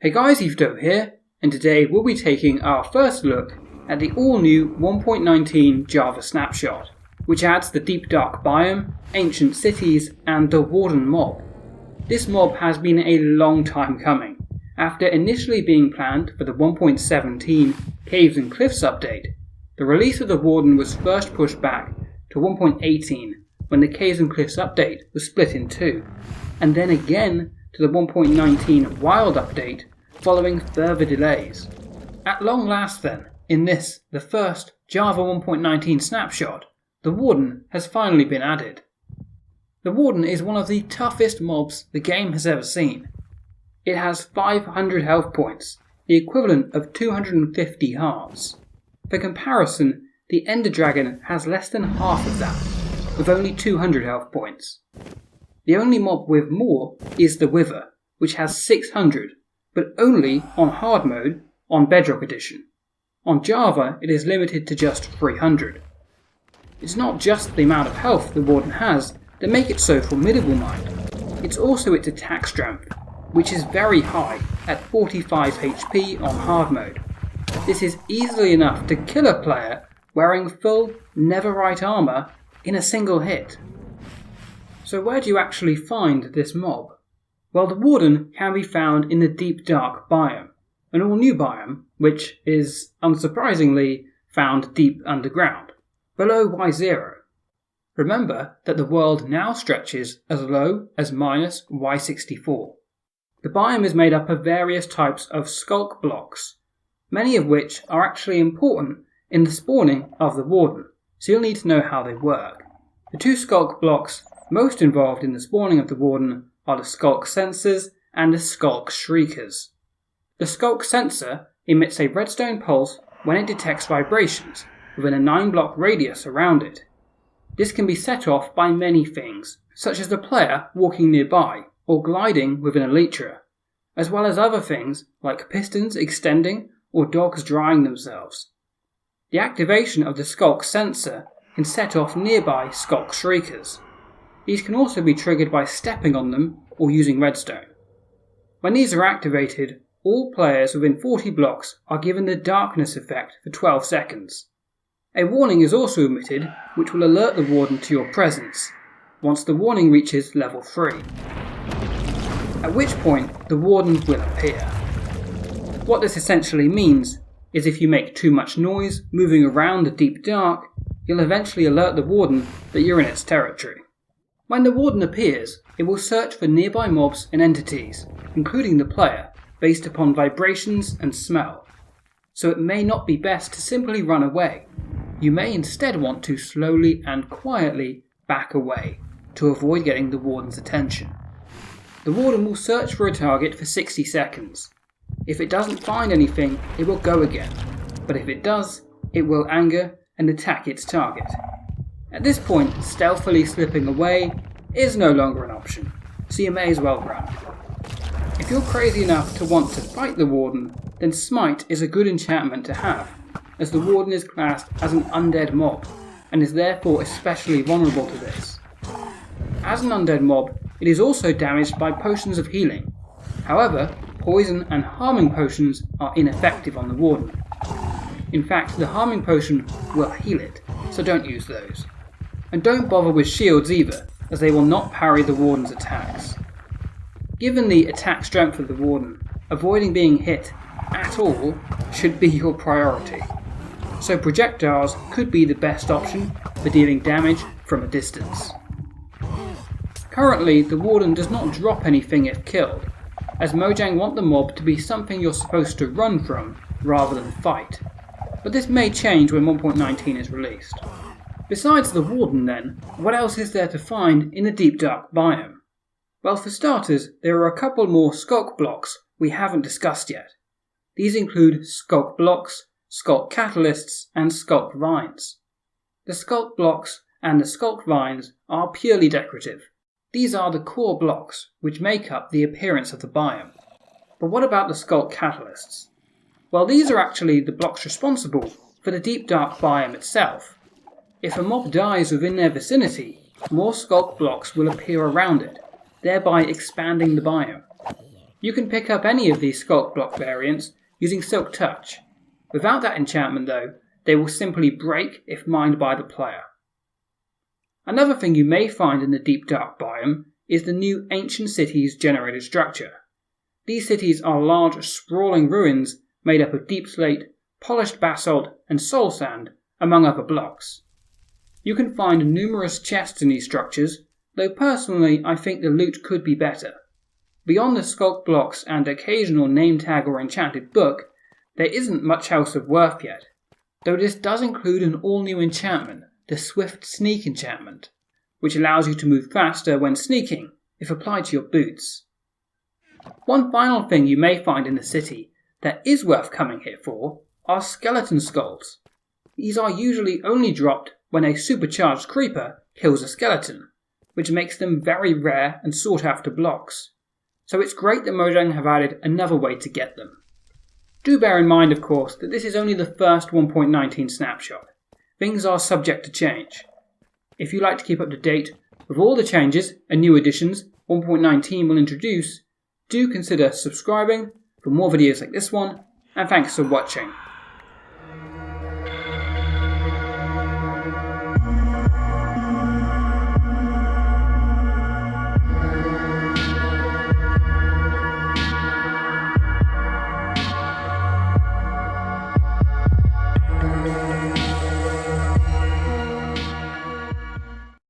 Hey guys, EthDo here, and today we'll be taking our first look at the all-new 1.19 Java Snapshot, which adds the Deep Dark Biome, Ancient Cities, and the Warden Mob. This mob has been a long time coming, after initially being planned for the 1.17 Caves and Cliffs update. The release of the Warden was first pushed back to 1.18 when the Caves and Cliffs update was split in two, and then again to the 1.19 Wild update following further delays. At long last then, in this, the first Java 1.19 snapshot, the Warden has finally been added. The Warden is one of the toughest mobs the game has ever seen. It has 500 health points, the equivalent of 250 hearts. For comparison, the Ender Dragon has less than half of that, with only 200 health points. The only mob with more is the Wither, which has 600, but only on hard mode on Bedrock Edition. On Java, it is limited to just 300. It's not just the amount of health the Warden has that make it so formidable, mind. It's also its attack strength, which is very high at 45 HP on hard mode. This is easily enough to kill a player wearing full Neverite armor in a single hit. So where do you actually find this mob? Well, the Warden can be found in the Deep Dark Biome, an all-new biome which is, unsurprisingly, found deep underground, below Y0. Remember that the world now stretches as low as minus Y64. The biome is made up of various types of Skulk blocks, many of which are actually important in the spawning of the Warden, so you'll need to know how they work. The two Skulk blocks most involved in the spawning of the Warden are the Skulk Sensors and the Skulk strucutres. The Skulk Sensor emits a redstone pulse when it detects vibrations within a 9-block radius around it. This can be set off by many things, such as the player walking nearby or gliding within an elytra, as well as other things like pistons extending or dogs drying themselves. The activation of the Skulk Sensor can set off nearby Skulk strucutres. These can also be triggered by stepping on them or using redstone. When these are activated, all players within 40 blocks are given the darkness effect for 12 seconds. A warning is also emitted which will alert the Warden to your presence, once the warning reaches level 3. At which point the Warden will appear. What this essentially means is if you make too much noise moving around the deep dark, you'll eventually alert the Warden that you're in its territory. When the Warden appears, it will search for nearby mobs and entities, including the player, based upon vibrations and smell. So it may not be best to simply run away. You may instead want to slowly and quietly back away, to avoid getting the Warden's attention. The Warden will search for a target for 60 seconds. If it doesn't find anything, it will go again, but if it does, it will anger and attack its target. At this point, stealthily slipping away is no longer an option, so you may as well run. If you're crazy enough to want to fight the Warden, then Smite is a good enchantment to have, as the Warden is classed as an undead mob, and is therefore especially vulnerable to this. As an undead mob, it is also damaged by potions of healing. However, poison and harming potions are ineffective on the Warden. In fact, the harming potion will heal it, so don't use those. And don't bother with shields either, as they will not parry the Warden's attacks. Given the attack strength of the Warden, avoiding being hit at all should be your priority. So projectiles could be the best option for dealing damage from a distance. Currently, the Warden does not drop anything if killed, as Mojang want the mob to be something you're supposed to run from rather than fight. But this may change when 1.19 is released. Besides the Warden then, what else is there to find in the Deep Dark Biome? Well, for starters, there are a couple more Skulk blocks we haven't discussed yet. These include Skulk blocks, Skulk catalysts, and Skulk vines. The Skulk blocks and the Skulk vines are purely decorative. These are the core blocks which make up the appearance of the biome. But what about the Skulk catalysts? Well, these are actually the blocks responsible for the Deep Dark Biome itself. If a mob dies within their vicinity, more Skulk blocks will appear around it, thereby expanding the biome. You can pick up any of these Sculk block variants using Silk Touch. Without that enchantment though, they will simply break if mined by the player. Another thing you may find in the Deep Dark biome is the new Ancient Cities generated structure. These cities are large, sprawling ruins made up of deep slate, polished basalt and soul sand, among other blocks. You can find numerous chests in these structures, though personally I think the loot could be better. Beyond the Sculk blocks and occasional name tag or enchanted book, there isn't much else of worth yet, though this does include an all-new enchantment, the Swift Sneak enchantment, which allows you to move faster when sneaking if applied to your boots. One final thing you may find in the city that is worth coming here for are skeleton skulls. These are usually only dropped when a supercharged creeper kills a skeleton, which makes them very rare and sought after blocks. So it's great that Mojang have added another way to get them. Do bear in mind, of course, that this is only the first 1.19 snapshot. Things are subject to change. If you like to keep up to date with all the changes and new additions 1.19 will introduce, do consider subscribing for more videos like this one, and thanks for watching.